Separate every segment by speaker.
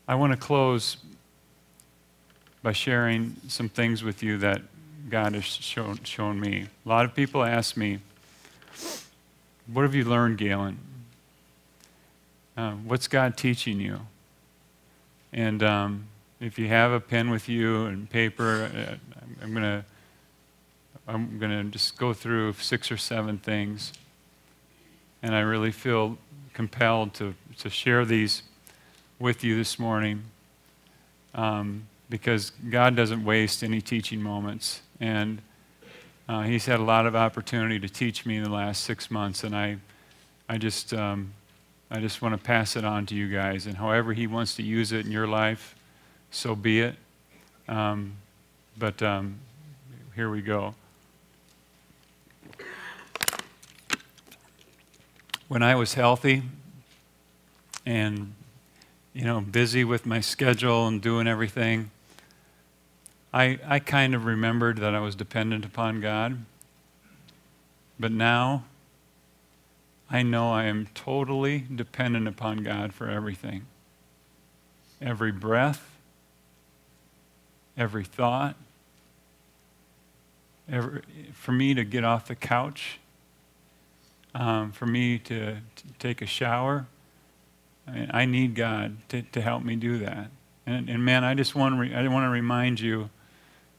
Speaker 1: I want to close by sharing some things with you that God has shown me. A lot of people ask me, what have you learned, Gailen? What's God teaching you? And if you have a pen with you and paper, I'm gonna just go through 6 or 7 things, and I really feel compelled to share these with you this morning, because God doesn't waste any teaching moments, and He's had a lot of opportunity to teach me in the last 6 months, and I just want to pass it on to you guys, and however He wants to use it in your life, so be it. But here we go. When I was healthy and, busy with my schedule and doing everything, I kind of remembered that I was dependent upon God. But now, I know I am totally dependent upon God for everything. Every breath, every thought, for me to get off the couch, for me to take a shower. I need God to help me do that. And man, I want to remind you,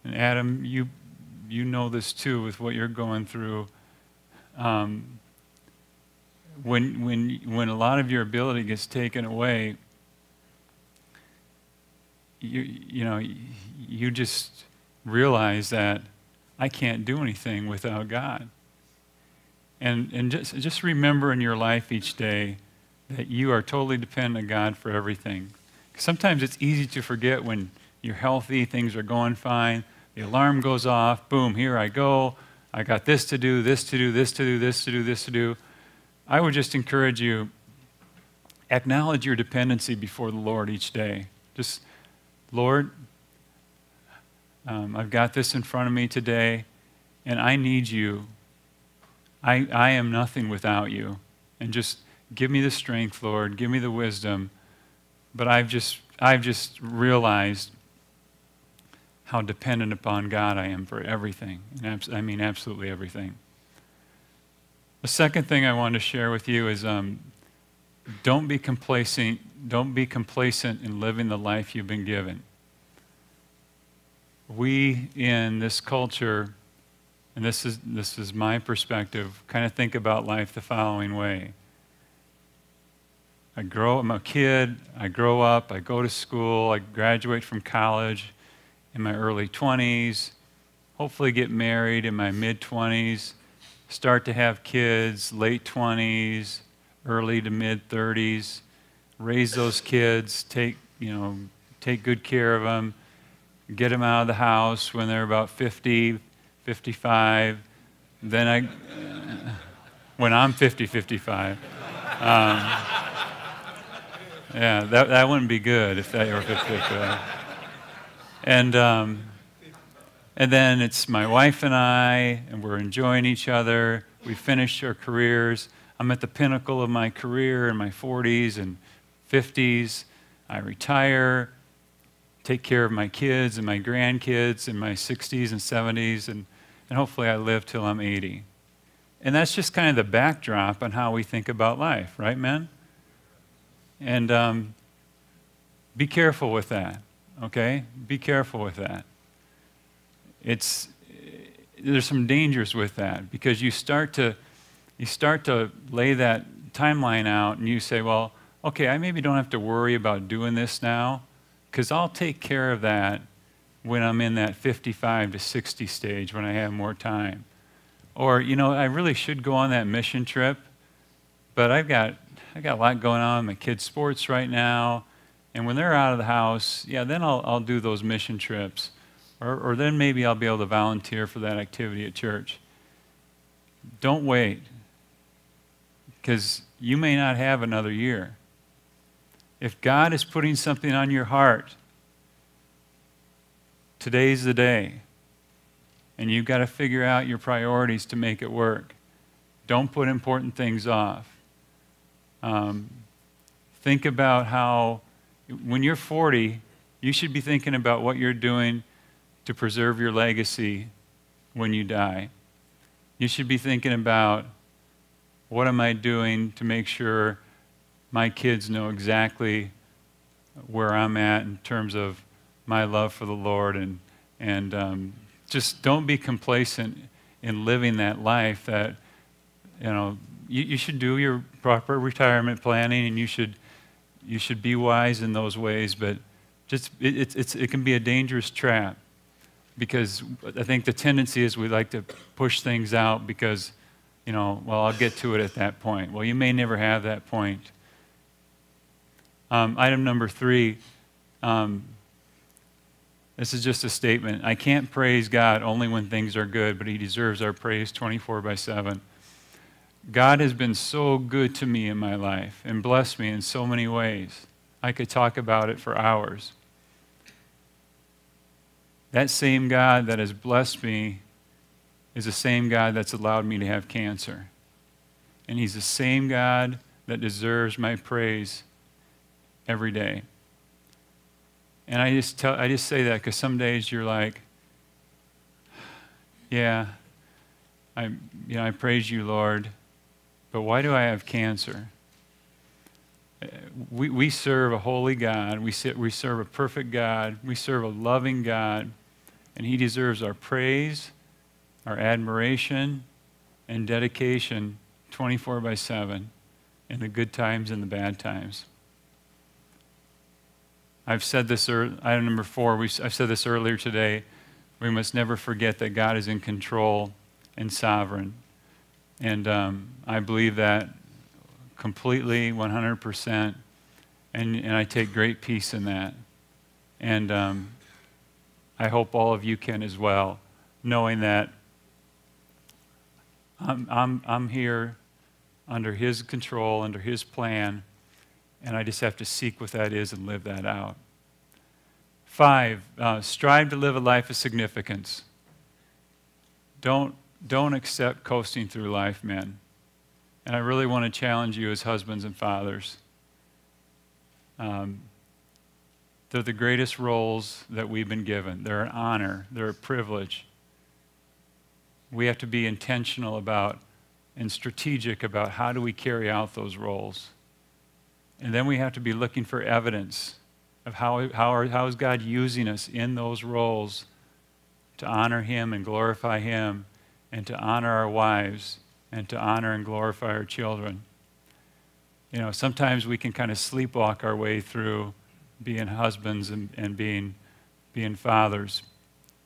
Speaker 1: and Adam, you know this too with what you're going through. When a lot of your ability gets taken away, you just realize that I can't do anything without God. And just remember in your life each day that you are totally dependent on God for everything. Sometimes it's easy to forget when you're healthy, things are going fine, the alarm goes off, boom, here I go, I got this to do, this to do, this to do, this to do, this to do. I would just encourage you, acknowledge your dependency before the Lord each day. Just, Lord, I've got this in front of me today, and I need you. I am nothing without you. And just give me the strength, Lord. Give me the wisdom. But I've just realized how dependent upon God I am for everything. And I mean absolutely everything. The second thing I want to share with you is don't be complacent in living the life you've been given. We in this culture, and this is my perspective, kind of think about life the following way. I'm a kid, I grow up, I go to school, I graduate from college in my early 20s, hopefully get married in my mid-20s, start to have kids, late 20s, early to mid-30s, raise those kids, take good care of them, get them out of the house when they're about 50, 55. Then when I'm 50, 55. Yeah, that wouldn't be good if that were 50, 55. And then it's my wife and I, and we're enjoying each other. We finished our careers. I'm at the pinnacle of my career in my 40s and 50s. I retire, take care of my kids and my grandkids in my 60s and 70s, and hopefully I live till I'm 80. And that's just kind of the backdrop on how we think about life, right, men? And be careful with that, okay? Be careful with that. There's some dangers with that, because you start to lay that timeline out, and you say, well, okay, I maybe don't have to worry about doing this now, because I'll take care of that when I'm in that 55 to 60 stage, when I have more time. Or, I really should go on that mission trip, but I got a lot going on in my kids' sports right now, and when they're out of the house, yeah, then I'll do those mission trips. Or then maybe I'll be able to volunteer for that activity at church. Don't wait, because you may not have another year. If God is putting something on your heart, today's the day, and you've got to figure out your priorities to make it work. Don't put important things off. Think about how When you're 40, you should be thinking about what you're doing to preserve your legacy when you die. You should be thinking about, what am I doing to make sure my kids know exactly where I'm at in terms of my love for the Lord, and just don't be complacent in living that life. That you should do your proper retirement planning, and you should be wise in those ways. But just it can be a dangerous trap, because I think the tendency is we like to push things out because, well, I'll get to it at that point. Well, you may never have that point. Item number 3, this is just a statement. I can't praise God only when things are good, but He deserves our praise 24/7. God has been so good to me in my life and blessed me in so many ways. I could talk about it for hours. That same God that has blessed me is the same God that's allowed me to have cancer. And He's the same God that deserves my praise every day. And I just say that because some days you're like, yeah, I praise you, Lord, but why do I have cancer? We serve a holy God. We serve a perfect God. We serve a loving God, and He deserves our praise, our admiration, and dedication 24/7 in the good times and the bad times. I've said this, item number 4, I've said this earlier today. We must never forget that God is in control and sovereign. And I believe that completely, 100%, and I take great peace in that. And I hope all of you can as well, knowing that I'm here under His control, under His plan, and I just have to seek what that is and live that out. 5, strive to live a life of significance. Don't accept coasting through life, men. And I really want to challenge you as husbands and fathers. They're the greatest roles that we've been given. They're an honor. They're a privilege. We have to be intentional about and strategic about how do we carry out those roles. And then we have to be looking for evidence of how is God using us in those roles to honor Him and glorify Him, and to honor our wives, and to honor and glorify our children. Sometimes we can kind of sleepwalk our way through being husbands and being fathers.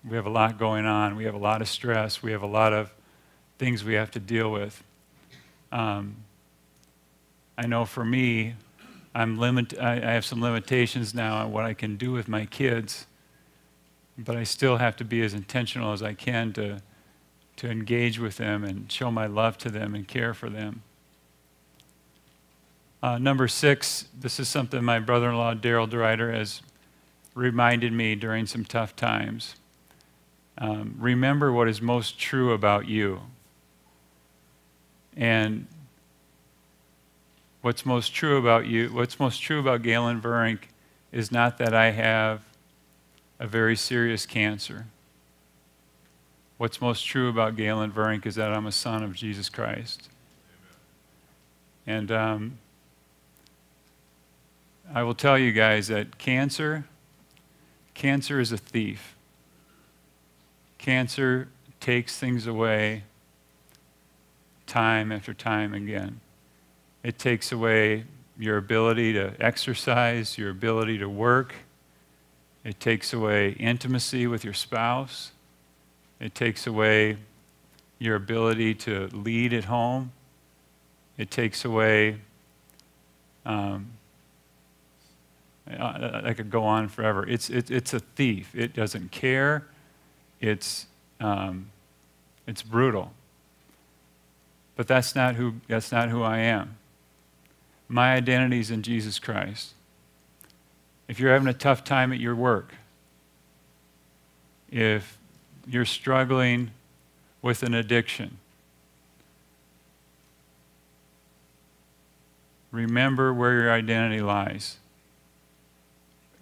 Speaker 1: We have a lot going on. We have a lot of stress. We have a lot of things we have to deal with. I know for me, I have some limitations now on what I can do with my kids, but I still have to be as intentional as I can to engage with them and show my love to them and care for them. Number 6, this is something my brother-in-law, Daryl DeRuyter, has reminded me during some tough times. Remember what is most true about you. And what's most true about Gailen Veurink is not that I have a very serious cancer. What's most true about Gailen Veurink is that I'm a son of Jesus Christ. Amen. And I will tell you guys that cancer is a thief. Cancer takes things away time after time again. It takes away your ability to exercise, your ability to work. It takes away intimacy with your spouse. It takes away your ability to lead at home. It takes away, I could go on forever. It's a thief. It doesn't care. It's brutal. But that's not who I am. My identity is in Jesus Christ. If you're having a tough time at your work, if you're struggling with an addiction, remember where your identity lies.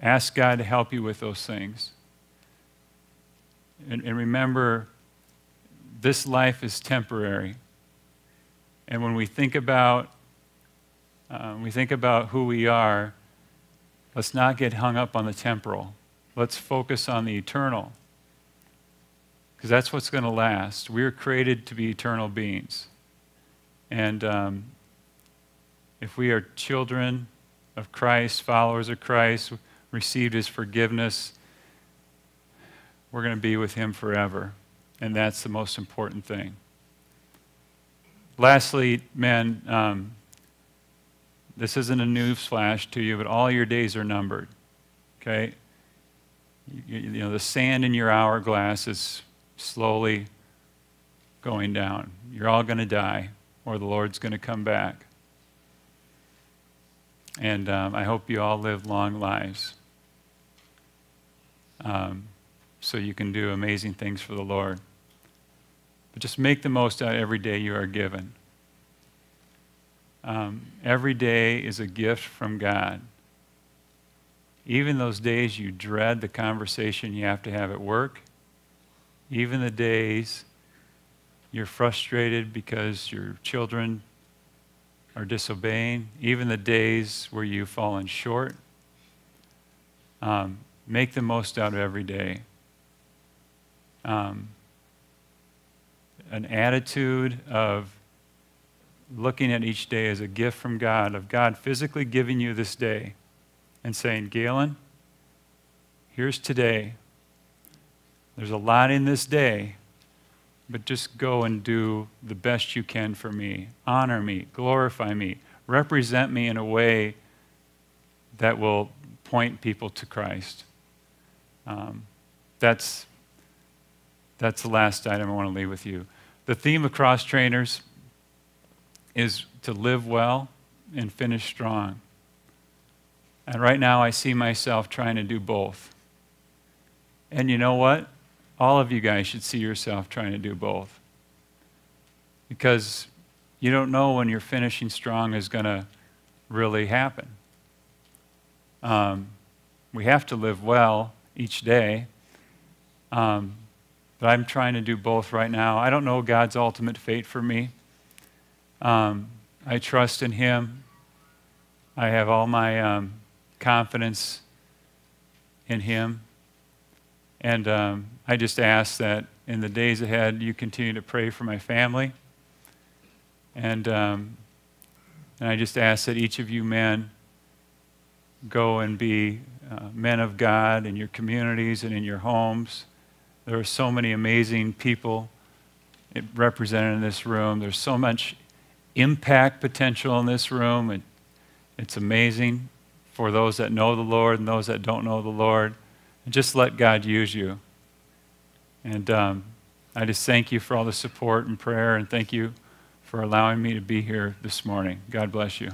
Speaker 1: Ask God to help you with those things. And remember, this life is temporary. And when we think about who we are, let's not get hung up on the temporal. Let's focus on the eternal, because that's what's going to last. We are created to be eternal beings. And if we are children of Christ, followers of Christ, received his forgiveness, we're going to be with him forever. And that's the most important thing. Lastly, men, this isn't a news flash to you, but all your days are numbered. Okay? You know, the sand in your hourglass is slowly going down. You're all going to die, or the Lord's going to come back. And I hope you all live long lives, so you can do amazing things for the Lord. But just make the most out of every day you are given. Every day is a gift from God. Even those days you dread the conversation you have to have at work, even the days you're frustrated because your children are disobeying, even the days where you've fallen short, make the most out of every day. An attitude of looking at each day as a gift from God, of God physically giving you this day and saying, Gailen, here's today. There's a lot in this day, but just go and do the best you can for me. Honor me, glorify me, represent me in a way that will point people to Christ. That's the last item I want to leave with you. The theme of CrossTrainers is to live well and finish strong. And right now I see myself trying to do both. And you know what? All of you guys should see yourself trying to do both. Because you don't know when your finishing strong is going to really happen. We have to live well each day. But I'm trying to do both right now. I don't know God's ultimate fate for me. I trust in him. I have all my confidence in him. And I just ask that in the days ahead, you continue to pray for my family. And I just ask that each of you men go and be men of God in your communities and in your homes. There are so many amazing people represented in this room. There's so much impact potential in this room. It's amazing for those that know the Lord and those that don't know the Lord. And just let God use you. And I just thank you for all the support and prayer, and thank you for allowing me to be here this morning. God bless you.